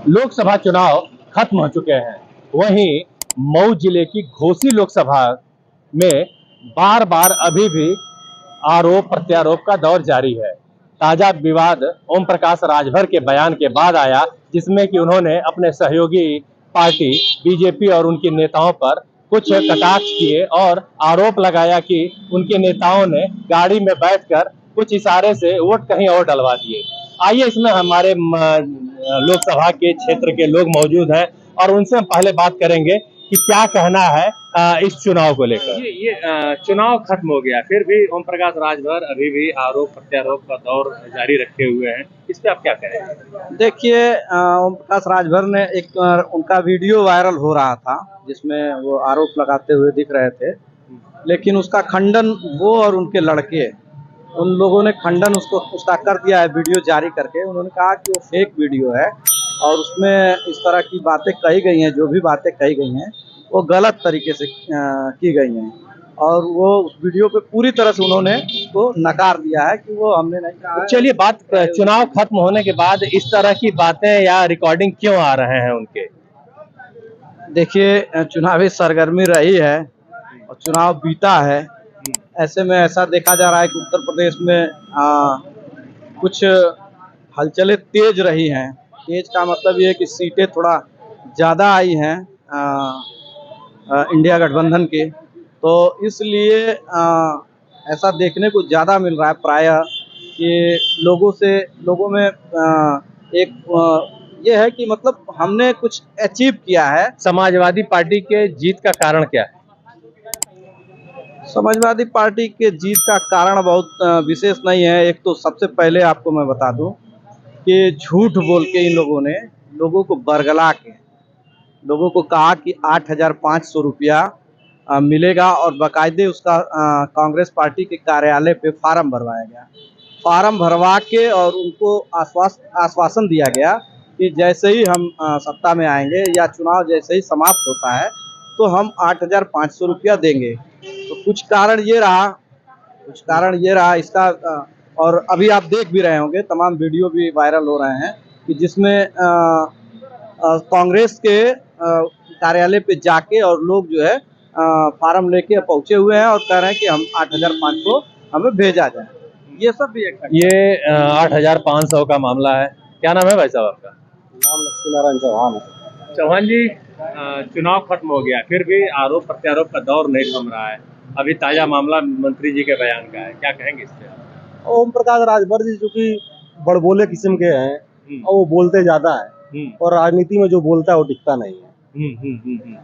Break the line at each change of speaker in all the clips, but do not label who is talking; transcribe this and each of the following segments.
लोकसभा चुनाव खत्म हो चुके हैं। वहीं मऊ जिले की घोसी लोकसभा में बार बार अभी भी आरोप प्रत्यारोप का दौर जारी है। ताजा विवाद ओम प्रकाश राजभर के बयान के बाद आया, जिसमें कि उन्होंने अपने सहयोगी पार्टी बीजेपी और उनके नेताओं पर कुछ कटाक्ष किए और आरोप लगाया कि उनके नेताओं ने गाड़ी में बैठकर कुछ इशारे से वोट कहीं और डलवा दिए। आइए, इसमें हमारे लोकसभा के क्षेत्र के लोग मौजूद हैं और उनसे हम पहले बात करेंगे कि क्या कहना है इस चुनाव को लेकर। ये चुनाव खत्म हो गया, फिर भी ओम प्रकाश राजभर अभी भी आरोप प्रत्यारोप का दौर जारी रखे हुए हैं। इस पे आप क्या कहेंगे?
देखिए, ओम प्रकाश राजभर ने एक उनका वीडियो वायरल हो रहा था जिसमें वो आरोप लगाते हुए दिख रहे थे, लेकिन उसका खंडन वो और उनके लड़के उन लोगों ने खंडन उसका कर दिया है वीडियो जारी करके। उन्होंने कहा कि वो फेक वीडियो है और उसमें इस तरह की बातें कही गई हैं, जो भी बातें कही गई हैं वो गलत तरीके से की गई हैं और वो उस वीडियो पे पूरी तरह से उन्होंने उसको नकार दिया है कि वो हमने नहीं कहा है।
चलिए, बात चुनाव खत्म होने के बाद इस तरह की बातें या रिकॉर्डिंग क्यों आ रहे हैं उनके?
देखिए, चुनावी सरगर्मी रही है और चुनाव बीता है। ऐसे में ऐसा देखा जा रहा है कि उत्तर प्रदेश में कुछ हलचलें तेज रही हैं। तेज का मतलब ये है कि सीटें थोड़ा ज़्यादा आई हैं इंडिया गठबंधन के, तो इसलिए ऐसा देखने को ज़्यादा मिल रहा है प्रायः कि लोगों में ये है कि मतलब हमने कुछ अचीव किया है।
समाजवादी पार्टी के जीत का कारण क्या है?
समाजवादी पार्टी के जीत का कारण बहुत विशेष नहीं है। एक तो सबसे पहले आपको मैं बता दूं कि झूठ बोल के इन लोगों ने लोगों को बरगला के लोगों को कहा कि 8,500 रुपया मिलेगा और बाकायदे उसका कांग्रेस पार्टी के कार्यालय पे फार्म भरवाया गया। फार्म भरवा के और उनको आश्वासन दिया गया कि जैसे ही हम सत्ता में आएंगे या चुनाव जैसे ही समाप्त होता है तो हम 8,500 रुपया देंगे। तो कुछ कारण ये रहा इसका। और अभी आप देख भी रहे होंगे, तमाम वीडियो भी वायरल हो रहे हैं कि जिसमें कांग्रेस के कार्यालय पे जाके और लोग जो है फार्म लेके पहुंचे हुए हैं और कह रहे हैं कि हम 8,500 हमें भेजा जाए। ये सब भी
ये 8,500 का मामला है। क्या नाम है भाई साहब आपका?
नाम लक्ष्मी नारायण चौहान है।
चौहान जी, चुनाव खत्म हो गया, फिर भी आरोप प्रत्यारोप का दौर नहीं थम रहा है। अभी ताजा मामला मंत्री जी के बयान का है, क्या कहेंगे इस पे?
ओम प्रकाश राजभर जी चूंकि बड़बोले किस्म के हैं और वो बोलते ज्यादा है और राजनीति में जो बोलता है वो टिकता नहीं है।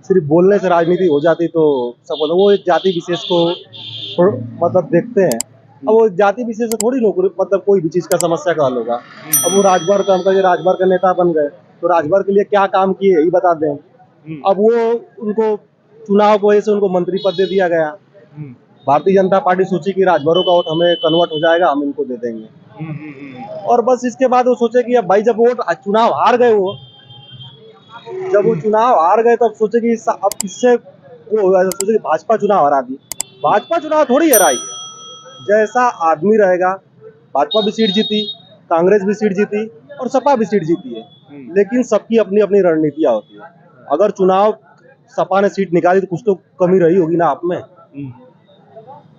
सिर्फ बोलने से राजनीति हो जाती तो सब वो एक जाति विशेष को मतलब देखते हैं। अब वो जाति विशेष से थोड़ी नौकरी मतलब कोई भी चीज का समस्या का हल होगा। अब वो राजभर का हमका राजभर का नेता बन गए तो राजभर के लिए क्या काम किए यही बता दें। अब वो उनको चुनाव की वजह से उनको मंत्री पद दे दिया गया। भारतीय जनता पार्टी सोची कि राजभरों का वोट हमें कन्वर्ट हो जाएगा, हम इनको दे देंगे। और बस इसके बाद वो सोचे कि अब भाई जब वोट चुनाव हार गए जब वो चुनाव हार गए तब सोचे कि अब इससे वो सोचे कि भाजपा चुनाव हरा दी। भाजपा चुनाव थोड़ी हराई है। जैसा आदमी रहेगा, भाजपा भी सीट जीती, कांग्रेस भी सीट जीती और सपा भी सीट जीती है, लेकिन सबकी अपनी अपनी रणनीतियां होती है। अगर चुनाव सपा ने सीट निकाली तो कुछ तो कमी रही होगी ना आप में।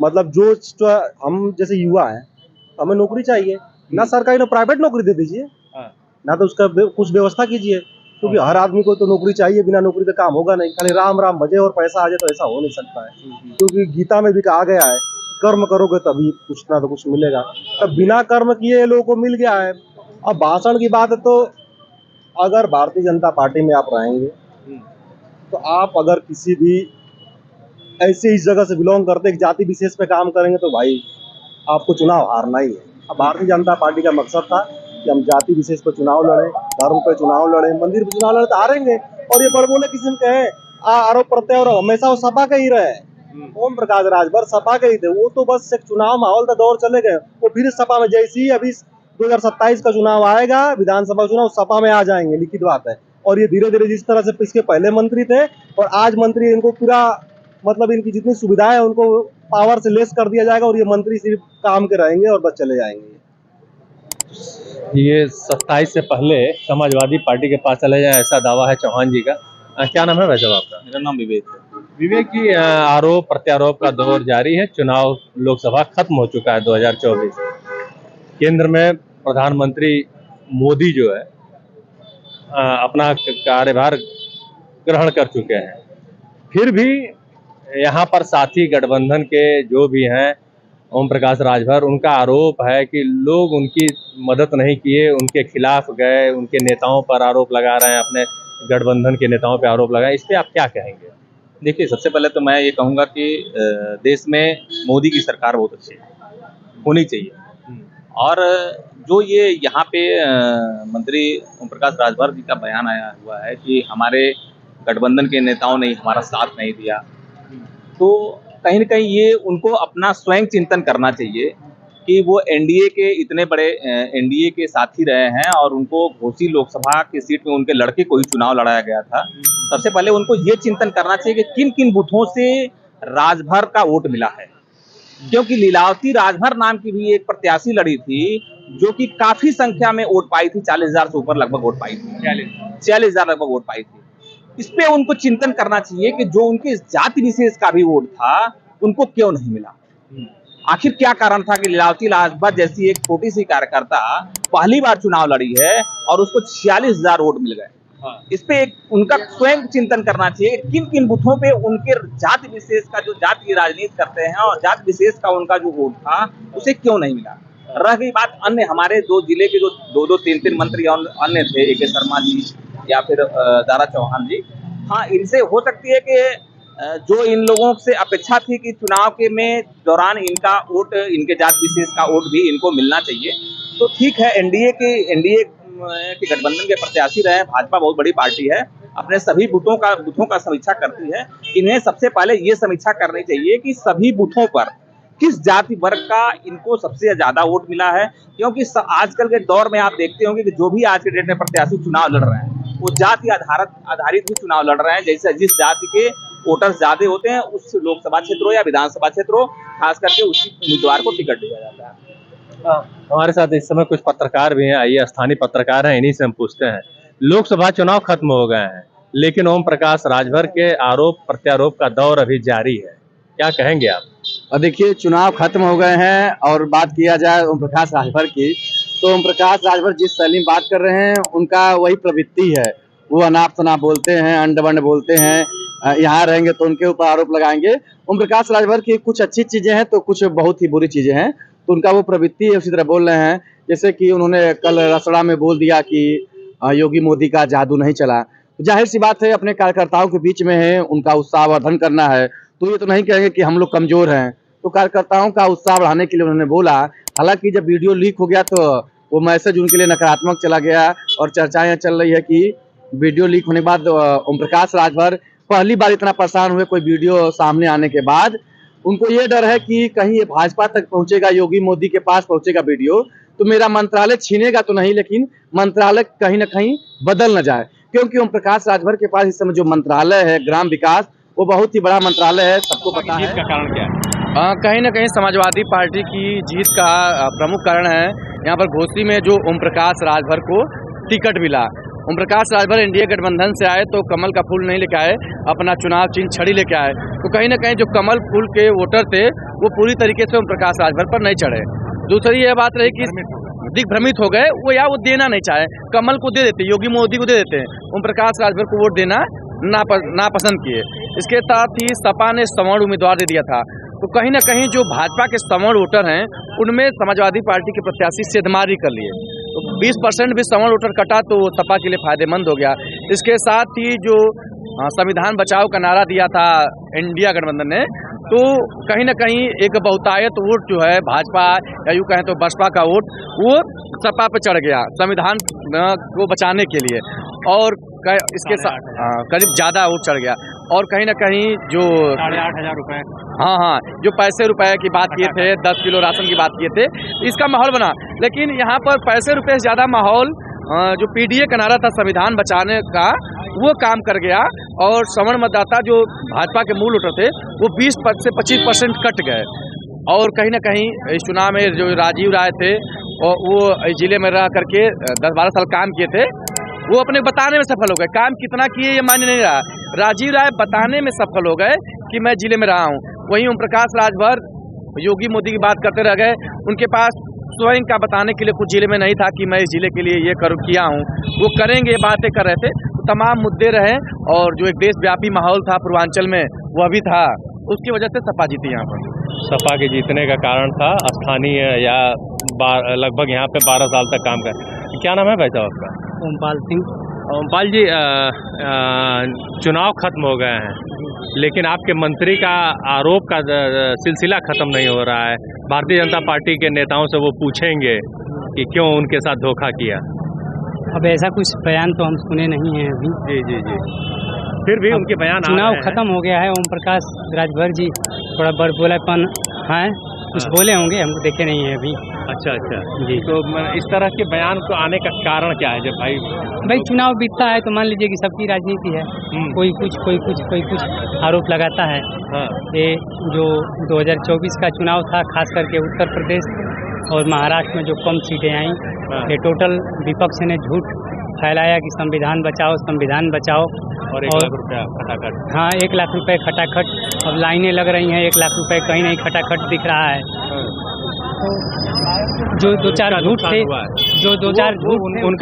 मतलब जो हम जैसे युवा हैं, हमें नौकरी चाहिए ना, सरकारी ना प्राइवेट नौकरी दे दीजिए ना, तो उसका कुछ व्यवस्था कीजिए, क्योंकि हर आदमी को तो नौकरी चाहिए, बिना नौकरी के काम होगा नहीं। खाली राम राम भजे और पैसा आ जाए तो ऐसा हो नहीं सकता है। क्योंकि गीता में भी कहा गया है कर्म करोगे तभी कुछ ना तो कुछ मिलेगा। तब बिना कर्म किए लोगों को मिल गया है। अब भाषण की बात है तो अगर भारतीय जनता पार्टी में आप रहेंगे तो आप अगर किसी भी ऐसे इस जगह से बिलोंग करते एक जाति विशेष पे काम करेंगे तो भाई आपको चुनाव हारना ही है। अब भारतीय जनता पार्टी का मकसद था कि हम जाति विशेष पे चुनाव लड़े, धर्म पे चुनाव लड़े, मंदिर पे चुनाव लड़े तो हारेंगे। और ये बड़बोले किस्म के हैं, आरोप प्रत्यारोप हमेशा वो सपा के ही रहे। ओम प्रकाश राजभर सपा के ही थे, वो तो बस एक चुनाव माहौल का दौर चले गए। वो फिर सपा में जैसी ही अभी 2027 का चुनाव आएगा, विधानसभा चुनाव, सपा में आ जाएंगे, लिखित बात है। और ये धीरे धीरे जिस तरह से इसके पहले मंत्री थे और आज मंत्री, इनको पूरा मतलब इनकी जितनी सुविधाएं है उनको पावर से लेस कर दिया जाएगा और ये मंत्री सिर्फ काम के रहेंगे और बस चले जाएंगे।
ये 27 से पहले समाजवादी पार्टी के पास चले जाए, ऐसा दावा है चौहान जी का। क्या नाम है वैसे आपका?
मेरा नाम विवेक है।
विवेक जी, आरोप प्रत्यारोप का दौर जारी है। चुनाव लोकसभा खत्म हो चुका है 2024। केंद्र में प्रधानमंत्री मोदी जो है अपना कार्यभार ग्रहण कर चुके हैं। फिर भी यहाँ पर साथी गठबंधन के जो भी हैं, ओम प्रकाश राजभर, उनका आरोप है कि लोग उनकी मदद नहीं किए, उनके खिलाफ गए, उनके नेताओं पर आरोप लगा रहे हैं, अपने गठबंधन के नेताओं पर आरोप लगाए। इस पर आप क्या कहेंगे?
देखिए, सबसे पहले तो मैं ये कहूँगा कि देश में मोदी की सरकार बहुत अच्छी होनी चाहिए। और जो ये यहाँ पे मंत्री ओम प्रकाश राजभर जी का बयान आया हुआ है कि हमारे गठबंधन के नेताओं ने हमारा साथ नहीं दिया, तो कहीं न कहीं ये उनको अपना स्वयं चिंतन करना चाहिए कि वो एनडीए के इतने बड़े एनडीए के साथी रहे हैं और उनको घोसी लोकसभा की सीट में उनके लड़के को ही चुनाव लड़ाया गया था। सबसे पहले उनको ये चिंतन करना चाहिए कि किन किन बूथों से राजभर का वोट मिला है, क्योंकि लीलावती राजभर नाम की भी एक प्रत्याशी लड़ी थी जो कि काफी संख्या में वोट पाई थी, 40,000 से ऊपर लगभग वोट पाई थी, 46,000 लगभग वोट पाई थी। इस पे उनको चिंतन करना चाहिए कि जो उनके जाति विशेष का भी वोट था उनको क्यों नहीं मिला। आखिर क्या कारण था कि लीलावती राजभर जैसी एक छोटी सी कार्यकर्ता पहली बार चुनाव लड़ी है और उसको 46,000 वोट मिल गए। इस पे एक उनका स्वयं चिंतन करना चाहिए किन किन बूथों पे उनके जाति विशेष का, जो जाति की राजनीति करते हैं और जाति विशेष का उनका जो वोट था उसे क्यों नहीं मिला। रह गई बात अन्य हमारे दो जिले के जो दो तीन तीन मंत्री और अन्य थे, AK शर्मा जी या फिर दारा चौहान जी, हाँ, इनसे हो सकती है कि जो इन लोगों से अपेक्षा थी कि चुनाव के में दौरान इनका वोट, इनके जाति विशेष का वोट भी इनको मिलना चाहिए। तो ठीक है, एनडीए के गठबंधन के प्रत्याशी रहे, भाजपा बहुत बड़ी पार्टी है, अपने सभी बूथों का समीक्षा करती है। इन्हें सबसे पहले ये समीक्षा करनी चाहिए कि सभी बूथों पर किस जाति वर्ग का इनको सबसे ज्यादा वोट मिला है, क्योंकि आजकल के दौर में आप देखते होंगे कि जो भी आज के डेट में प्रत्याशी चुनाव लड़ रहे हैं वो जाति आधारित भी चुनाव लड़ रहे हैं। जैसे जिस जाति के वोटर्स ज्यादा होते हैं उस लोकसभा क्षेत्रों या विधानसभा क्षेत्रों खास करके उसी उम्मीदवार को टिकट दिया जाता है।
हमारे साथ इस समय कुछ पत्रकार भी हैं, आइए स्थानीय पत्रकार हैं, इन्हीं से हम पूछते हैं। लोकसभा चुनाव खत्म हो गए हैं, लेकिन ओम प्रकाश राजभर के आरोप प्रत्यारोप का दौर अभी जारी है, क्या कहेंगे आप?
और देखिए, चुनाव खत्म हो गए हैं और बात किया जाए ओम प्रकाश राजभर की, तो ओम प्रकाश राजभर जिस शैली में बात कर रहे हैं उनका वही प्रवृत्ति है। वो अनाप शनाप बोलते हैं, अंड बंड बोलते हैं, यहाँ रहेंगे तो उनके ऊपर आरोप लगाएंगे। ओम प्रकाश राजभर की कुछ अच्छी चीजें हैं तो कुछ बहुत ही बुरी चीजें हैं, तो उनका वो प्रवृत्ति है, उसी तरह बोल रहे हैं। जैसे कि उन्होंने कल रसड़ा में बोल दिया कि योगी मोदी का जादू नहीं चला, तो जाहिर सी बात है अपने कार्यकर्ताओं के बीच में है, उनका उत्साहवर्धन करना है, तो ये तो नहीं कहेंगे कि हम लोग कमजोर हैं। तो कार्यकर्ताओं का उत्साह बढ़ाने के लिए उन्होंने बोला। हालांकि जब वीडियो लीक हो गया तो वो मैसेज उनके लिए नकारात्मक चला गया और चर्चाएं चल रही है कि वीडियो लीक होने के बाद ओम प्रकाश राजभर पहली बार इतना परेशान हुए कोई वीडियो सामने आने के बाद। उनको ये डर है कि कहीं ये भाजपा तक पहुंचेगा, योगी मोदी के पास पहुंचेगा वीडियो, तो मेरा मंत्रालय छीनेगा तो नहीं, लेकिन मंत्रालय कहीं ना कहीं बदल न जाए, क्योंकि ओम प्रकाश राजभर के पास इस समय जो मंत्रालय है ग्राम विकास, वो बहुत ही बड़ा मंत्रालय है, सबको पता है।
का कारण क्या है?
कहीं ना कहीं समाजवादी पार्टी की जीत का प्रमुख कारण है यहाँ पर घोसी में जो ओम प्रकाश राजभर को टिकट मिला। ओम प्रकाश राजभर एनडीए गठबंधन से आए तो कमल का फूल नहीं लेके आए, अपना चुनाव चिन्ह छड़ी लेके आए, तो कहीं ना कहीं जो कमल फूल के वोटर थे वो पूरी तरीके से ओम प्रकाश राजभर पर नहीं चढ़े। दूसरी ये बात रही कि दिग्भ्रमित हो गए वो, या वो देना नहीं चाहे, कमल को दे देते, योगी मोदी को दे देते, ओम प्रकाश राजभर को वोट देना नापसंद किए। इसके साथ ही सपा ने सवर्ण उम्मीदवार दे दिया था, तो कहीं ना कहीं जो भाजपा के सवर्ण वोटर हैं उनमें समाजवादी पार्टी के प्रत्याशी सेधमारी कर लिए, तो 20% भी सवर्ण वोटर कटा तो सपा के लिए फायदेमंद हो गया। इसके साथ ही जो संविधान बचाओ का नारा दिया था इंडिया गठबंधन ने, तो कहीं ना कहीं एक बहुतायत वोट जो है भाजपा या यूँ कहें तो बसपा का वोट वो सपा पे चढ़ गया संविधान को बचाने के लिए, और इसके साथ करीब ज़्यादा वोट चढ़ गया। और कहीं ना कहीं जो
8,500 रुपए,
हाँ, जो पैसे रुपए की बात किए थे, 10 किलो राशन की बात किए थे, इसका माहौल बना। लेकिन यहाँ पर पैसे रुपए से ज़्यादा माहौल जो पीडीए का नारा था संविधान बचाने का, वो काम कर गया, और सवर्ण मतदाता जो भाजपा के मूल वोटर थे वो 20 से 25% कट गए। और कहीं ना कहीं इस चुनाव में जो राजीव राय थे और वो इस जिले में रह करके 10-12 साल काम किए थे, वो अपने बताने में सफल हो गए। काम कितना किए ये मायने नहीं रहा, राजीव राय बताने में सफल हो गए कि मैं जिले में रहा हूँ। वहीं ओम प्रकाश राजभर योगी मोदी की बात करते रह गए, उनके पास स्वयं का बताने के लिए कुछ जिले में नहीं था कि मैं इस जिले के लिए ये किया हूँ, वो करेंगे, ये बातें कर रहे थे। तो तमाम मुद्दे रहे और जो एक देशव्यापी माहौल था पूर्वांचल में वह भी था, उसकी वजह से सपा जीती यहाँ पर।
सपा के जीतने का कारण था स्थानीय या लगभग यहाँ पे 12 साल तक काम कर। क्या नाम है भाई साहब आपका?
ओमपाल सिंह।
ओमपाल जी, चुनाव खत्म हो गए हैं, लेकिन आपके मंत्री का आरोप का सिलसिला खत्म नहीं हो रहा है। भारतीय जनता पार्टी के नेताओं से वो पूछेंगे कि क्यों उनके साथ धोखा किया।
अब ऐसा कुछ बयान तो हम सुने नहीं हैं अभी।
जी जी जी, फिर भी उनके बयान
चुनाव खत्म हो गया है। ओम प्रकाश राजभर जी थोड़ा बड़बोलापन है, कुछ बोले होंगे, हम देखे नहीं है अभी।
अच्छा अच्छा
जी।
तो इस तरह के बयान को आने का कारण क्या है? जब भाई
चुनाव बीतता है तो मान लीजिए कि सबकी राजनीति है, कोई कुछ आरोप लगाता है।
हाँ।
ये जो 2024 का चुनाव था, खास करके उत्तर प्रदेश और महाराष्ट्र में जो कम सीटें आई, ये टोटल विपक्ष ने झूठ फैलाया कि संविधान बचाओ
और 1 लाख रुपया खटाखट।
हाँ, 1 लाख रुपए खटाखट। अब लाइनें लग रही हैं, 1 लाख रुपए कहीं नहीं खटाखट दिख रहा है। जो 2-4 झूठ थे,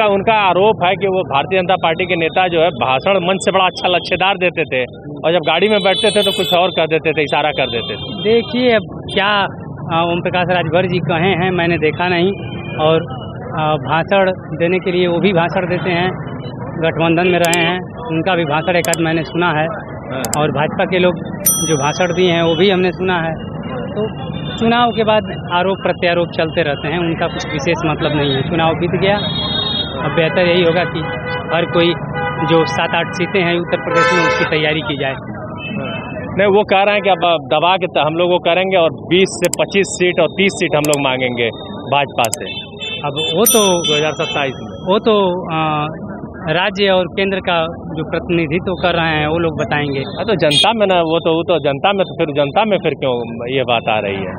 उनका आरोप है कि वो भारतीय जनता पार्टी के नेता जो है भाषण मंच से बड़ा अच्छा लच्छेदार देते थे और जब गाड़ी में बैठते थे तो कुछ और कर देते थे, इशारा कर देते थे।
देखिए अब क्या ओम प्रकाश राजभर जी कहे हैं, मैंने देखा नहीं। और भाषण देने के लिए वो भी भाषण देते हैं, गठबंधन में रहे हैं, उनका भी भाषण एक आध मैंने सुना है। और भाजपा के लोग जो भाषण दिए हैं वो भी हमने सुना है। तो चुनाव के बाद आरोप प्रत्यारोप चलते रहते हैं, उनका कुछ विशेष मतलब नहीं है। चुनाव बीत गया, अब बेहतर यही होगा कि हर कोई जो 7-8 सीटें हैं उत्तर प्रदेश में उसकी तैयारी की जाए।
नहीं, वो कह रहे हैं कि अब दबा के हम लोग वो करेंगे और 20 से 25 सीट और 30 सीट हम लोग मांगेंगे भाजपा से।
अब वो तो
2027 में
वो तो राज्य और केंद्र का जो प्रतिनिधित्व कर रहे हैं वो लोग बताएंगे।
तो जनता में ना, वो तो जनता में, तो फिर जनता में फिर क्यों ये बात आ रही है?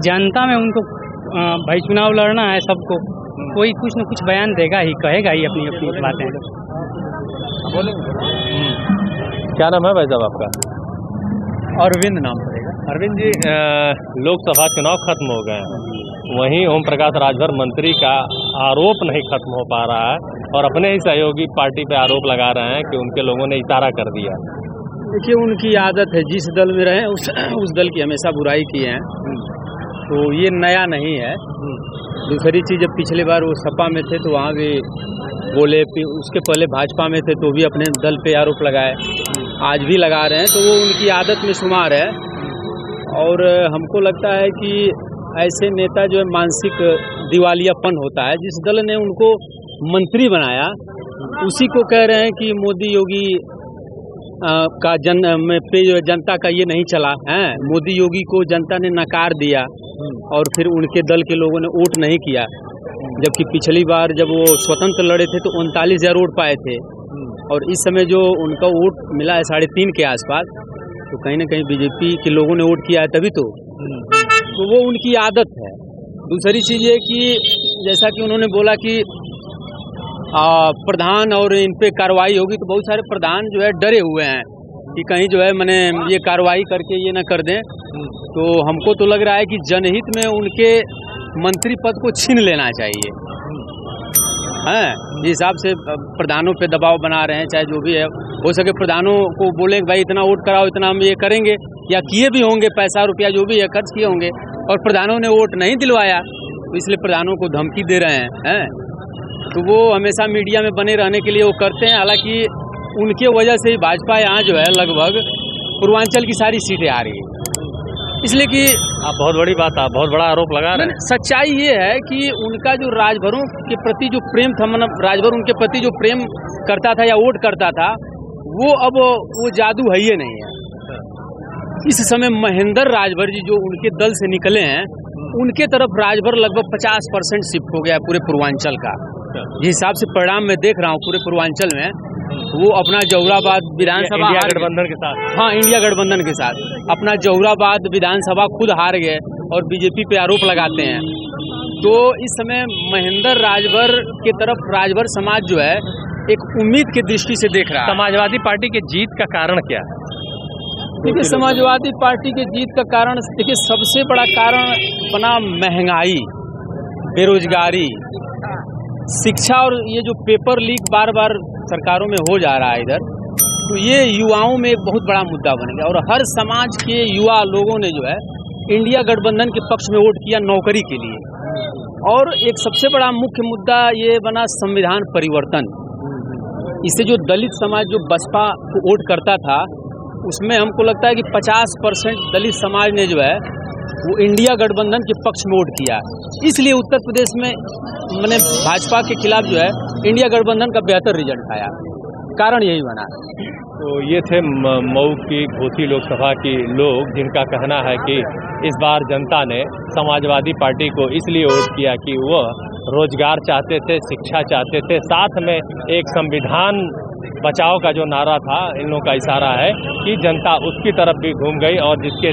जनता में उनको भाई चुनाव लड़ना है सबको, कोई कुछ न कुछ बयान देगा ही, कहेगा ही अपनी अपनी बातें।
क्या नाम है भाई साहब आपका?
अरविंद नाम पड़ेगा।
अरविंद जी, लोकसभा चुनाव खत्म हो गए हैं, वहीं ओम प्रकाश राजभर मंत्री का आरोप नहीं खत्म हो पा रहा है और अपने ही सहयोगी पार्टी पे आरोप लगा रहे हैं कि उनके लोगों ने इशारा कर दिया।
देखिए, उनकी आदत है, जिस दल में रहे उस दल की हमेशा बुराई की है, तो ये नया नहीं है। दूसरी चीज़, जब पिछली बार वो सपा में थे तो वहाँ भी बोले, उसके पहले भाजपा में थे तो भी अपने दल पे आरोप लगाए, आज भी लगा रहे हैं, तो वो उनकी आदत में शुमार है। और हमको लगता है कि ऐसे नेता जो है मानसिक दिवालियापन होता है। जिस दल ने उनको मंत्री बनाया उसी को कह रहे हैं कि मोदी योगी का जनता का ये नहीं चला है। मोदी योगी को जनता ने नकार दिया और फिर उनके दल के लोगों ने वोट नहीं किया, जबकि पिछली बार जब वो स्वतंत्र लड़े थे तो 39,000 वोट पाए थे और इस समय जो उनका वोट मिला है 3.5 के आसपास, तो कहीं ना कहीं बीजेपी के लोगों ने वोट किया है तभी तो वो उनकी आदत है। दूसरी चीज़ ये कि जैसा कि उन्होंने बोला कि प्रधान और इन पे कार्रवाई होगी, तो बहुत सारे प्रधान जो है डरे हुए हैं कि कहीं जो है मैंने ये कार्रवाई करके ये ना कर दें। तो हमको तो लग रहा है कि जनहित में उनके मंत्री पद को छीन लेना चाहिए, हैं। इस हिसाब से प्रधानों पे दबाव बना रहे हैं, चाहे जो भी है। हो सके प्रधानों को बोलें भाई इतना वोट कराओ, इतना हम ये करेंगे, या किए भी होंगे, पैसा रुपया जो भी है खर्च किए होंगे, और प्रधानों ने वोट नहीं दिलवाया तो इसलिए प्रधानों को धमकी दे रहे हैं। तो वो हमेशा मीडिया में बने रहने के लिए वो करते हैं। हालांकि उनके वजह से ही भाजपा यहाँ जो है लगभग पूर्वांचल की सारी सीटें आ रही है, इसलिए कि
आप बहुत बड़ी बात है, बहुत बड़ा आरोप लगा रहे हैं।
सच्चाई ये है कि उनका जो राजभरों के प्रति जो प्रेम था, मतलब राजभर उनके प्रति जो प्रेम करता था या वोट करता था, वो अब वो जादू है ही नहीं है। इस समय महेंद्र राजभर जी जो उनके दल से निकले हैं, उनके तरफ राजभर लगभग 50% शिफ्ट हो गया है पूरे पूर्वांचल का। जिस हिसाब से परिणाम मैं देख रहा हूँ पूरे पूर्वांचल में, वो अपना जौहराबाद विधानसभा
इंडिया गठबंधन के साथ,
हाँ, इंडिया गठबंधन के साथ अपना जौहराबाद विधानसभा खुद हार गए और बीजेपी पे आरोप लगाते हैं। तो इस समय महेंद्र राजभर की तरफ राजभर समाज जो है एक उम्मीद की दृष्टि से देख रहा है।
समाजवादी पार्टी की जीत का कारण क्या है?
देखिए, समाजवादी पार्टी की जीत का कारण, देखिए सबसे बड़ा कारण बना महंगाई, बेरोजगारी, शिक्षा और ये जो पेपर लीक बार बार सरकारों में हो जा रहा है इधर, तो ये युवाओं में एक बहुत बड़ा मुद्दा बन गया। और हर समाज के युवा लोगों ने जो है इंडिया गठबंधन के पक्ष में वोट किया नौकरी के लिए। और एक सबसे बड़ा मुख्य मुद्दा ये बना संविधान परिवर्तन। इससे जो दलित समाज जो बसपा को वोट करता था, उसमें हमको लगता है कि 50% दलित समाज ने जो है वो इंडिया गठबंधन के पक्ष में वोट किया। इसलिए उत्तर प्रदेश में मैंने भाजपा के खिलाफ जो है इंडिया गठबंधन का बेहतर रिजल्ट आया, कारण यही बना।
तो ये थे मऊ की घोसी लोकसभा की लोग, जिनका कहना है कि इस बार जनता ने समाजवादी पार्टी को इसलिए वोट किया कि वह रोजगार चाहते थे, शिक्षा चाहते थे, साथ में एक संविधान बचाओ का जो नारा था, इन लोगों का इशारा है कि जनता उसकी तरफ भी घूम गई। और जिसके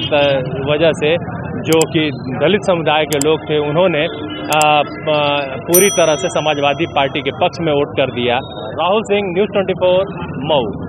वजह से जो कि दलित समुदाय के लोग थे, उन्होंने पूरी तरह से समाजवादी पार्टी के पक्ष में वोट कर दिया। राहुल सिंह, न्यूज़ 24, मऊ।